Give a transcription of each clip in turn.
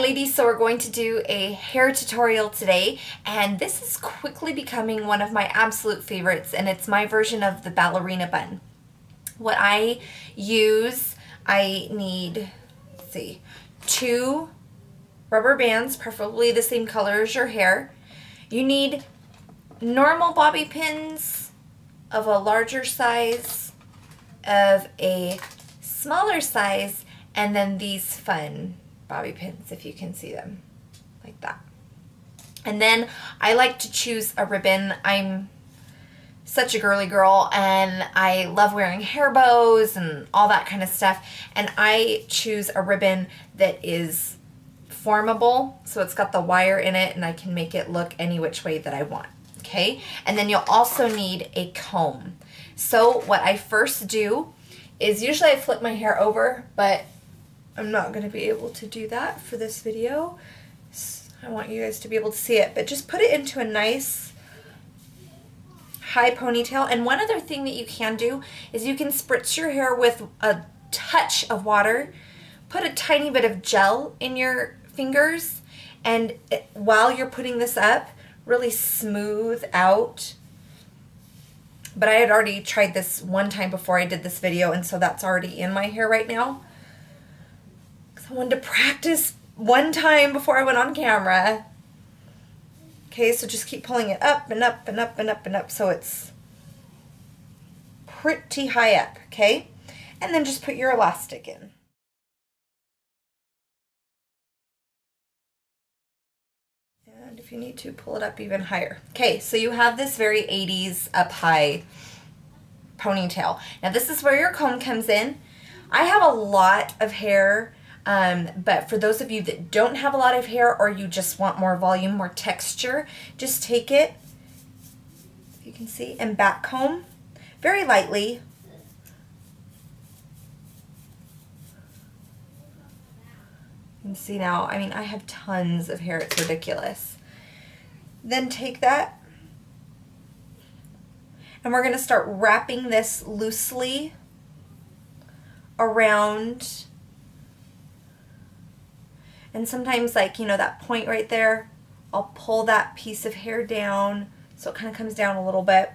ladies, so we're going to do a hair tutorial today, and this is quickly becoming one of my absolute favorites, and it's my version of the ballerina bun. What I use, I need, let's see, 2 rubber bands, preferably the same color as your hair. You need normal bobby pins of a larger size, of a smaller size, and then these fun bobby pins, if you can see them, like that. And then I like to choose a ribbon. I'm such a girly girl and I love wearing hair bows and all that kind of stuff, and I choose a ribbon that is formable, so it's got the wire in it and I can make it look any which way that I want. Okay, and then you'll also need a comb. So what I first do is, usually I flip my hair over, but I'm not going to be able to do that for this video. I want you guys to be able to see it, but just put it into a nice high ponytail. And one other thing that you can do is you can spritz your hair with a touch of water, put a tiny bit of gel in your fingers, and while you're putting this up, really smooth out. But I had already tried this one time before I did this video, and so that's already in my hair right now. I wanted to practice one time before I went on camera. Okay, so just keep pulling it up and up and up and up and up so it's pretty high up, okay? And then just put your elastic in. And if you need to, pull it up even higher. Okay, so you have this very 80s up high ponytail. Now this is where your comb comes in. I have a lot of hair. But for those of you that don't have a lot of hair, or you just want more volume, more texture, just take it, if you can see, and back comb very lightly. You can see now, I mean, I have tons of hair, it's ridiculous. Then take that, and we're going to start wrapping this loosely around. And sometimes, like, you know, that point right there, I'll pull that piece of hair down so it kind of comes down a little bit.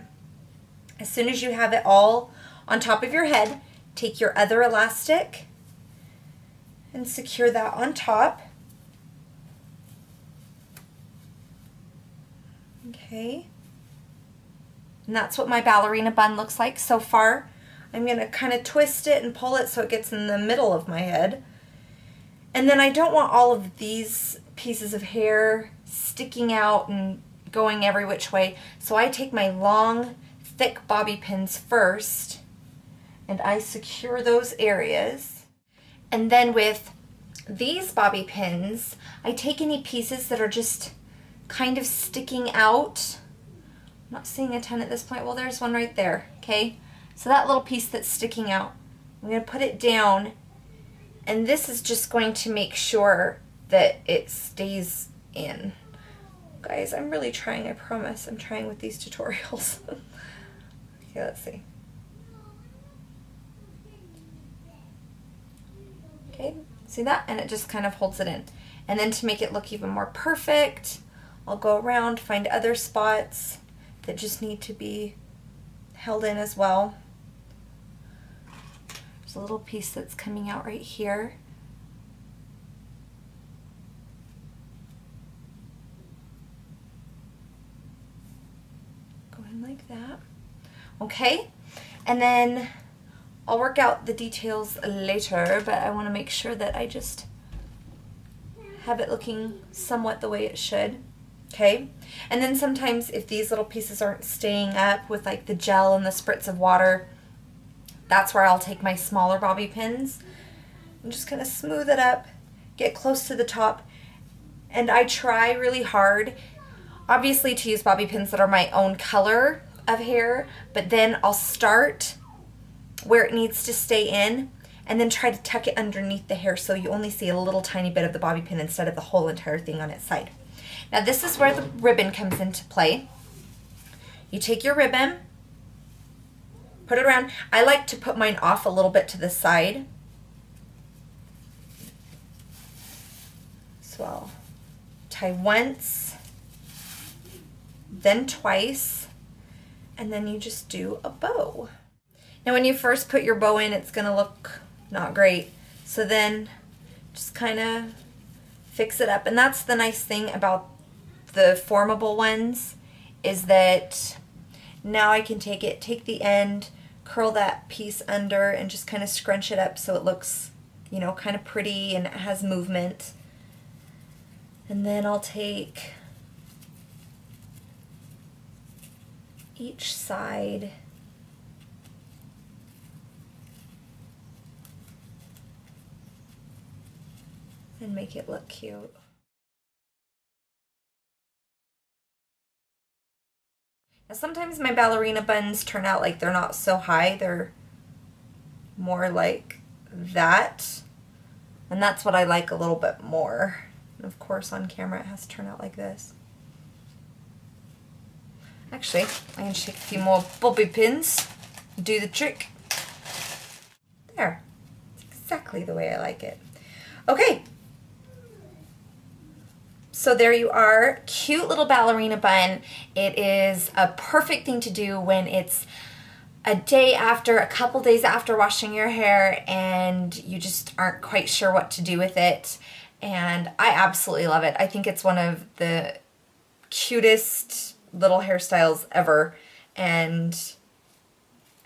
As soon as you have it all on top of your head, take your other elastic and secure that on top. Okay. And that's what my ballerina bun looks like so far. I'm going to kind of twist it and pull it so it gets in the middle of my head. And then I don't want all of these pieces of hair sticking out and going every which way. So I take my long, thick bobby pins first, and I secure those areas. And then with these bobby pins, I take any pieces that are just kind of sticking out. I'm not seeing a ton at this point. Well, there's one right there, okay? So that little piece that's sticking out, I'm going to put it down. And this is just going to make sure that it stays in. Guys, I'm really trying, I promise. I'm trying with these tutorials. Okay, let's see. Okay, see that? And it just kind of holds it in. And then to make it look even more perfect, I'll go around, find other spots that just need to be held in as well. A little piece that's coming out right here. Go in like that. Okay, and then I'll work out the details later, but I want to make sure that I just have it looking somewhat the way it should. Okay, and then sometimes if these little pieces aren't staying up with like the gel and the spritz of water, that's where I'll take my smaller bobby pins. I'm just going to smooth it up, get close to the top, and I try really hard, obviously, to use bobby pins that are my own color of hair, but then I'll start where it needs to stay in and then try to tuck it underneath the hair so you only see a little tiny bit of the bobby pin instead of the whole entire thing on its side. Now this is where the ribbon comes into play. You take your ribbon, put it around. I like to put mine off a little bit to the side So I'll tie once, then twice, and then you just do a bow. Now when you first put your bow in, it's gonna look not great. So then just kind of fix it up. And that's the nice thing about the formable ones, is that now I can take the end, curl that piece under, and just kind of scrunch it up so it looks, you know, kind of pretty and it has movement. And then I'll take each side and make it look cute. Now sometimes my ballerina buns turn out like they're not so high, they're more like that, and that's what I like a little bit more. And of course on camera it has to turn out like this. Actually, I can shake a few more bobby pins, do the trick. There, it's exactly the way I like it. Okay, so there you are, cute little ballerina bun. It is a perfect thing to do when it's a day after, a couple days after washing your hair and you just aren't quite sure what to do with it. And I absolutely love it. I think it's one of the cutest little hairstyles ever. And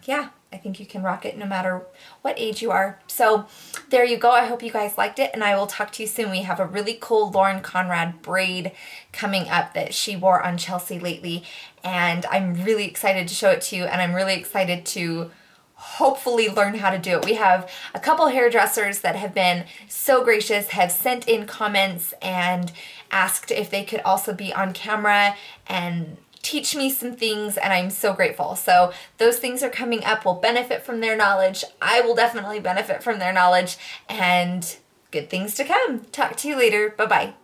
yeah, I think you can rock it no matter what age you are. So there you go. I hope you guys liked it, and I will talk to you soon. We have a really cool Lauren Conrad braid coming up that she wore on Chelsea lately, and I'm really excited to show it to you, and I'm really excited to hopefully learn how to do it. We have a couple hairdressers that have been so gracious, have sent in comments and asked if they could also be on camera and teach me some things, and I'm so grateful. So those things are coming up. We'll benefit from their knowledge. I will definitely benefit from their knowledge, and good things to come. Talk to you later. Bye-bye.